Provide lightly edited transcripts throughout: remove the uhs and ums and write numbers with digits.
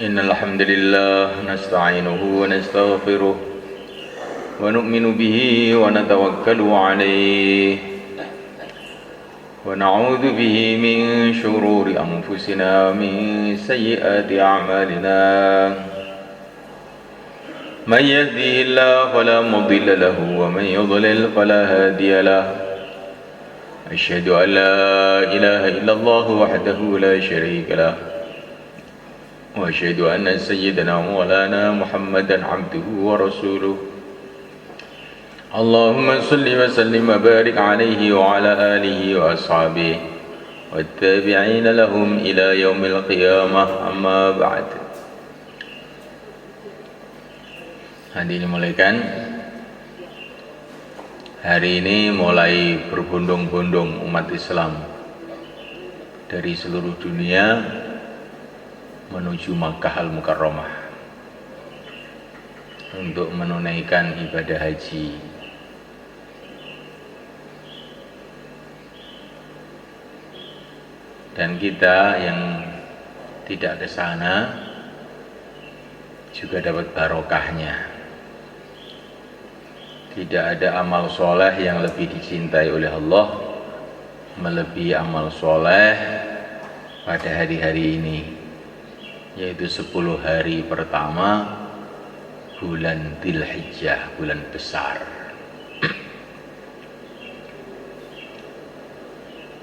إن الحمد لله نستعينه ونستغفره ونؤمن به ونتوكل عليه ونعوذ به من شرور أنفسنا ومن سيئات أعمالنا من يهده الله فلا مضل له ومن يضلل فلا هادي له أشهد أن لا إله إلا الله وحده لا شريك له وأشهد أن سيدنا مولانا محمدا عبده ورسوله اللهم صل وسلم وبارك عليه وعلى آله وأصحابه والتابعين لهم إلى يوم القيامة أما بعد. Hadirin dimulakan, hari ini mulai berbondong-bondong umat Islam dari seluruh dunia menuju Makkah Al-Mukarramah untuk menunaikan ibadah haji. Dan kita yang tidak ke sana juga dapat barokahnya. Tidak ada amal soleh yang lebih dicintai oleh Allah melebihi amal soleh pada hari-hari ini, yaitu 10 hari pertama bulan Dzulhijjah, bulan besar.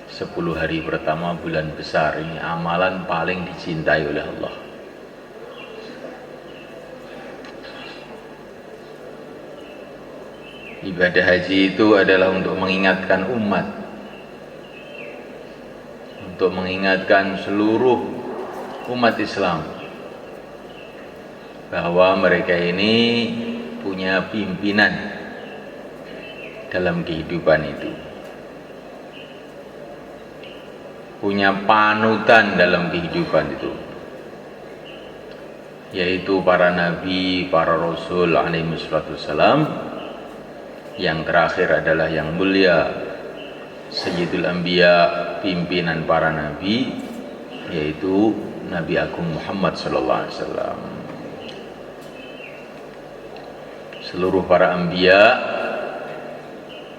10 hari pertama bulan besar ini amalan paling dicintai oleh Allah. Ibadah haji itu adalah untuk mengingatkan umat, untuk mengingatkan seluruh umat Islam bahwa mereka ini punya pimpinan dalam kehidupan itu, punya panutan dalam kehidupan itu, yaitu para nabi, para rasul alaihi wassalam. Yang terakhir adalah yang mulia Sayyidul Anbiya, pimpinan para nabi, yaitu Nabi Agung Muhammad sallallahu alaihi wasallam. Seluruh para anbiya,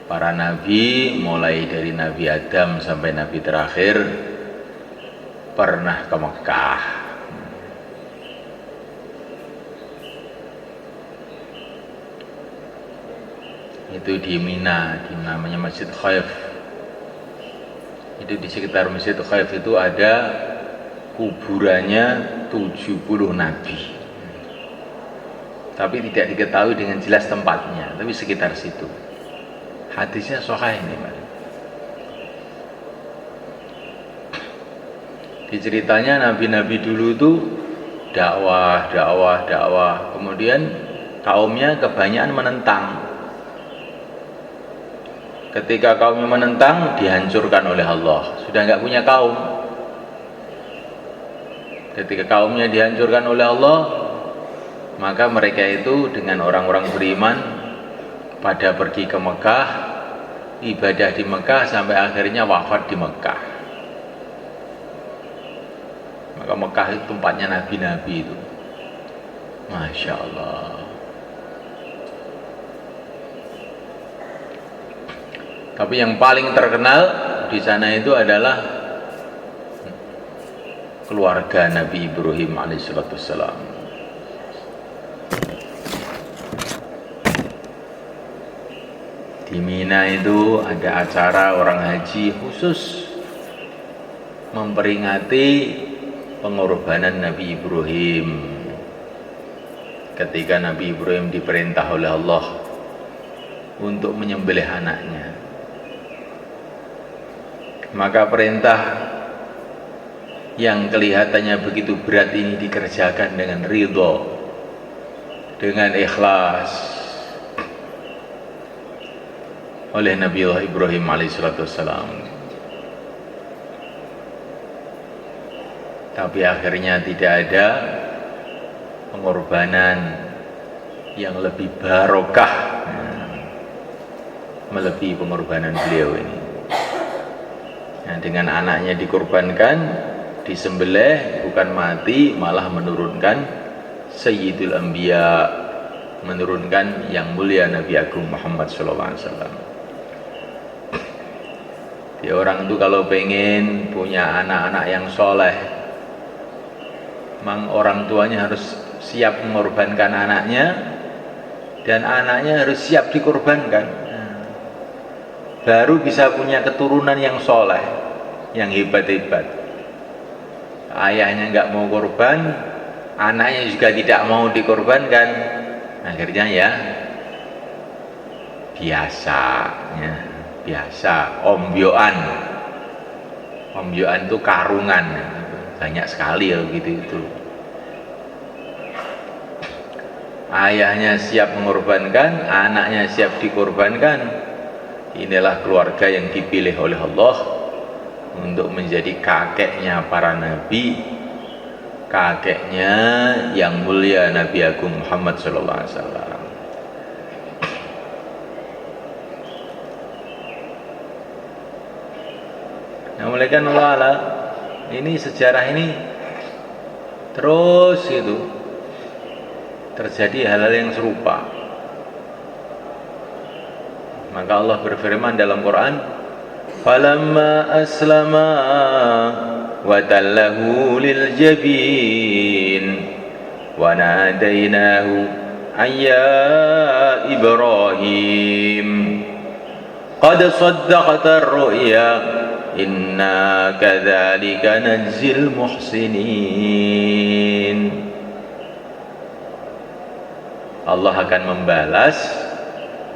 para nabi, mulai dari Nabi Adam sampai nabi terakhir, pernah ke Mekah. Itu di Mina, di namanya Masjid Khaif. Itu di sekitar Masjid Khaif itu ada kuburannya 70 nabi. Tapi tidak diketahui dengan jelas tempatnya, tapi sekitar situ. Hadisnya sahih ini, Pak. Diceritanya nabi-nabi dulu itu dakwah. Kemudian kaumnya kebanyakan menentang. Ketika kaumnya menentang, dihancurkan oleh Allah. Sudah nggak punya kaum. Ketika kaumnya dihancurkan oleh Allah, maka mereka itu dengan orang-orang beriman pada pergi ke Mekah, ibadah di Mekah sampai akhirnya wafat di Mekah. Maka Mekah itu tempatnya nabi-nabi itu. Masya Allah. Tapi yang paling terkenal di sana itu adalah keluarga Nabi Ibrahim alaihissalam. Di Mina itu ada acara orang haji khusus memperingati pengorbanan Nabi Ibrahim ketika Nabi Ibrahim diperintah oleh Allah untuk menyembelih anaknya. Maka perintah yang kelihatannya begitu berat ini dikerjakan dengan ridho, dengan ikhlas oleh Nabi Ibrahim alaihissalam. Tapi akhirnya tidak ada pengorbanan yang lebih barokah melebihi pengorbanan beliau ini. Nah, dengan anaknya dikorbankan, disembelih bukan mati, malah menurunkan Sayyidul Anbiya, menurunkan yang mulia Nabi Agung Muhammad sallallahu alaihi wasallam. Ya, orang itu kalau pengen punya anak-anak yang soleh, memang orang tuanya harus siap mengorbankan anaknya, dan anaknya harus siap dikorbankan. Baru bisa punya keturunan yang soleh, yang hebat-hebat. Ayahnya nggak mau korban, anaknya juga tidak mau dikorbankan, akhirnya ya biasa, ya. Biasa, ombyoan itu karungan, banyak sekali ya gitu itu. Ayahnya siap mengorbankan, anaknya siap dikorbankan. Inilah keluarga yang dipilih oleh Allah untuk menjadi kakeknya para nabi, kakeknya yang mulia Nabi Agung Muhammad sallallahu alaihi wasallam. Nah, mulai kan Allah, ini sejarah ini terus itu terjadi hal-hal yang serupa. Maka Allah berfirman dalam Quran, falamma aslama wa tallahu lil jabin wa nadainahu ayya Ibrahim qad saddaqta ar-ru'ya inna kadzalika najzil muhsinin. Allah akan membalas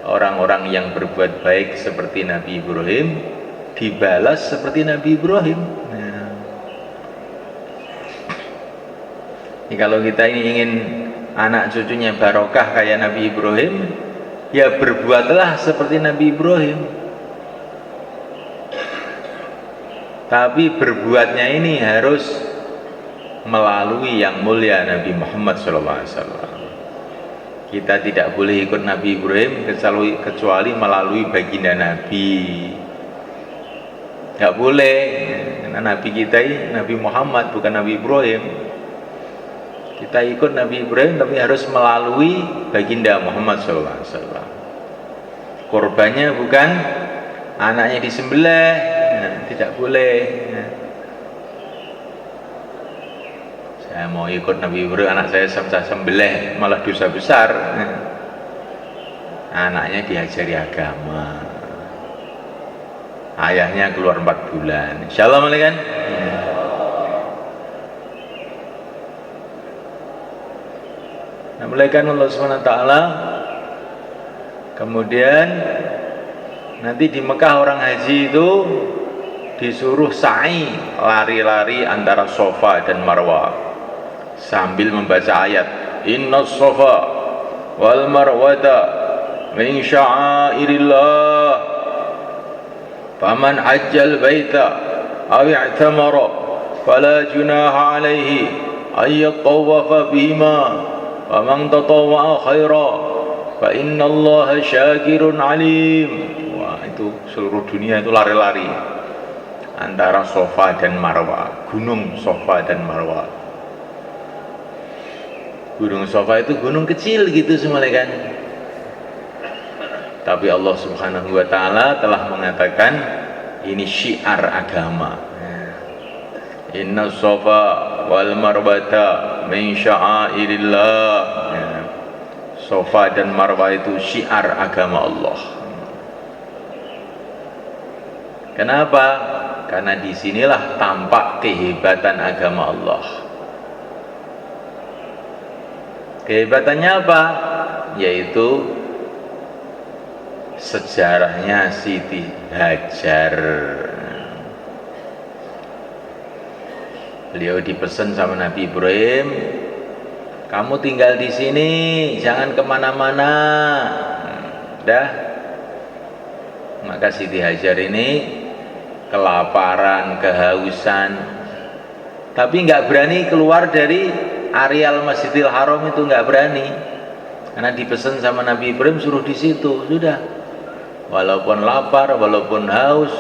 orang-orang yang berbuat baik seperti Nabi Ibrahim, dibalas seperti Nabi Ibrahim. Nah, ini kalau kita ini ingin anak cucunya barokah kayak Nabi Ibrahim, ya berbuatlah seperti Nabi Ibrahim. Tapi berbuatnya ini harus melalui yang mulia Nabi Muhammad SAW. Kita tidak boleh ikut Nabi Ibrahim kecuali melalui baginda Nabi. Tidak boleh, karena Nabi kita ini Nabi Muhammad, bukan Nabi Ibrahim. Kita ikut Nabi Ibrahim tapi harus melalui baginda Muhammad SAW. Korbannya bukan anaknya disembelih, tidak boleh. Saya mau ikut Nabi Ibrahim, anak saya sembelih malah dosa besar. Anaknya diajari agama, ayahnya keluar 4 bulan. Insyaallah mulai kan. Nah, mulai kan Allah SWT. Kemudian nanti di Mekah orang haji itu disuruh sa'i, lari-lari antara Safa dan Marwah sambil membaca ayat inna Safa wal Marwata min sya'airillah faman hajjal baita aw i'tamara fala junaha alaihi ay yatawafa bihima wa man tatawwa'a khaira fa innallaha syakirun alim. Wah, itu seluruh dunia itu lari-lari antara Safa dan Marwah, gunung Safa dan Marwah. Gunung Safa itu gunung kecil gitu semuanya kan. Tapi Allah Subhanahu wa taala telah mengatakan ini syiar agama. Inna Safa wal Marwata min sya'airillah. Safa dan Marwah itu syiar agama Allah. Kenapa? Karena disinilah tampak kehebatan agama Allah. Kehebatannya apa? Yaitu sejarahnya Siti Hajar. Beliau dipesan sama Nabi Ibrahim, kamu tinggal di sini, jangan kemana-mana. Dah. Maka Siti Hajar ini kelaparan, kehausan, tapi nggak berani keluar dari areal Masjidil Haram itu, nggak berani, karena dipesan sama Nabi Ibrahim suruh di situ. Sudah, walaupun lapar, walaupun haus,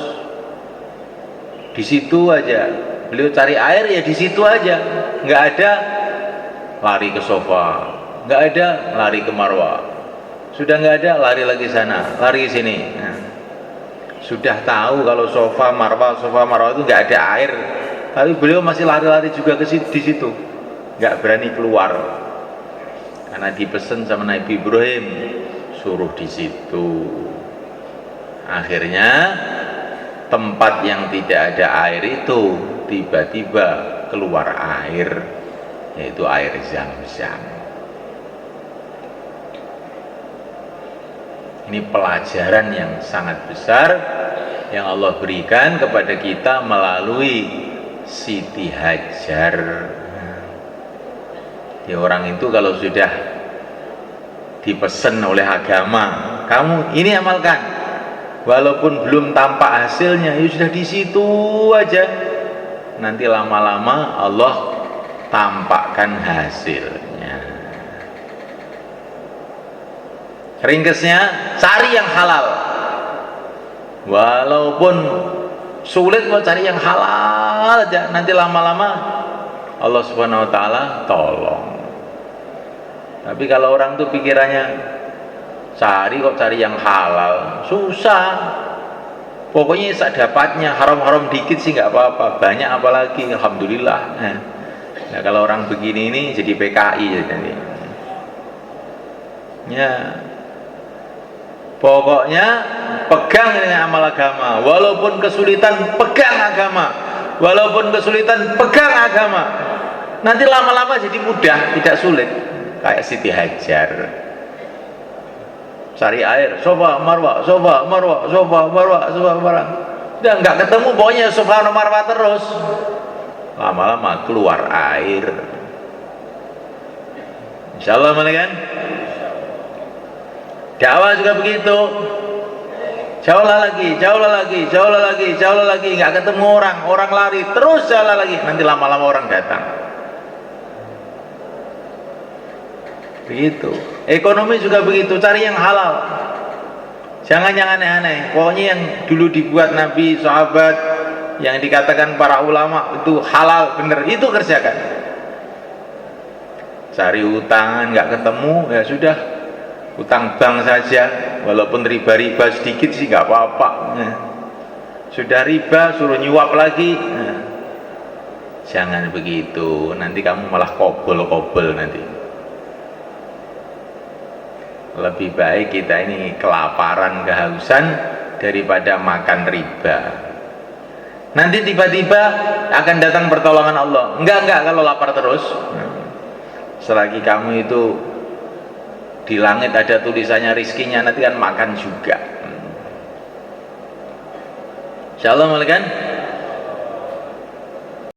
di situ aja. beliau cari air ya di situ aja, nggak ada lari ke sofa, nggak ada lari ke marwah, sudah nggak ada lari lagi sana, lari ke sini. Nah, sudah tahu kalau sofa marwah itu nggak ada air, tapi beliau masih lari-lari juga ke situ, di situ, nggak berani keluar karena dipesan sama Nabi Ibrahim suruh di situ. Akhirnya tempat yang tidak ada air itu tiba-tiba keluar air, yaitu air Zam-Zam. Ini pelajaran yang sangat besar yang Allah berikan kepada kita melalui Siti Hajar. Ya, orang itu kalau sudah dipesan oleh agama, kamu ini amalkan, walaupun belum tampak hasilnya, ya sudah di situ aja. Nanti lama-lama Allah tampakkan hasilnya. Ringkesnya, cari yang halal. Walaupun sulit, mau cari yang halal aja. Nanti lama-lama Allah Subhanahu wa taala tolong. Tapi kalau orang tuh pikirannya cari yang halal, susah. Pokoknya dapatnya haram-haram dikit sih nggak apa-apa, banyak apalagi alhamdulillah. Nah, kalau orang begini ini jadi PKI jadi. Ya. Pokoknya pegang dengan amal agama, walaupun kesulitan pegang agama, walaupun kesulitan pegang agama. Nanti lama-lama jadi mudah, tidak sulit. Kayak Siti Hajar. Cari air, sofa marwah, sofa marwah, sofa marwah, sofa marwah. Udah nggak ketemu, pokoknya sofa marwah terus. Lama-lama keluar air. Insyaallah kan? Dakwah juga begitu. Jauhlah lagi, nggak ketemu orang lari, terus jalan lagi, nanti lama-lama orang datang. Begitu. Ekonomi juga begitu, cari yang halal. Jangan yang aneh-aneh. Pokoknya yang dulu dibuat Nabi, sahabat, yang dikatakan para ulama itu halal bener, itu kerjakan. Cari utang nggak ketemu, ya sudah, utang bank saja, walaupun riba sedikit sih nggak apa-apa. Sudah riba suruh nyuap lagi. Jangan begitu, nanti kamu malah kobol nanti. Lebih baik kita ini kelaparan, kehausan daripada makan riba. Nanti tiba-tiba akan datang pertolongan Allah. Enggak kalau lapar terus. Selagi kamu itu di langit ada tulisannya rizkinya, nanti kan makan juga. Insyaallah kan?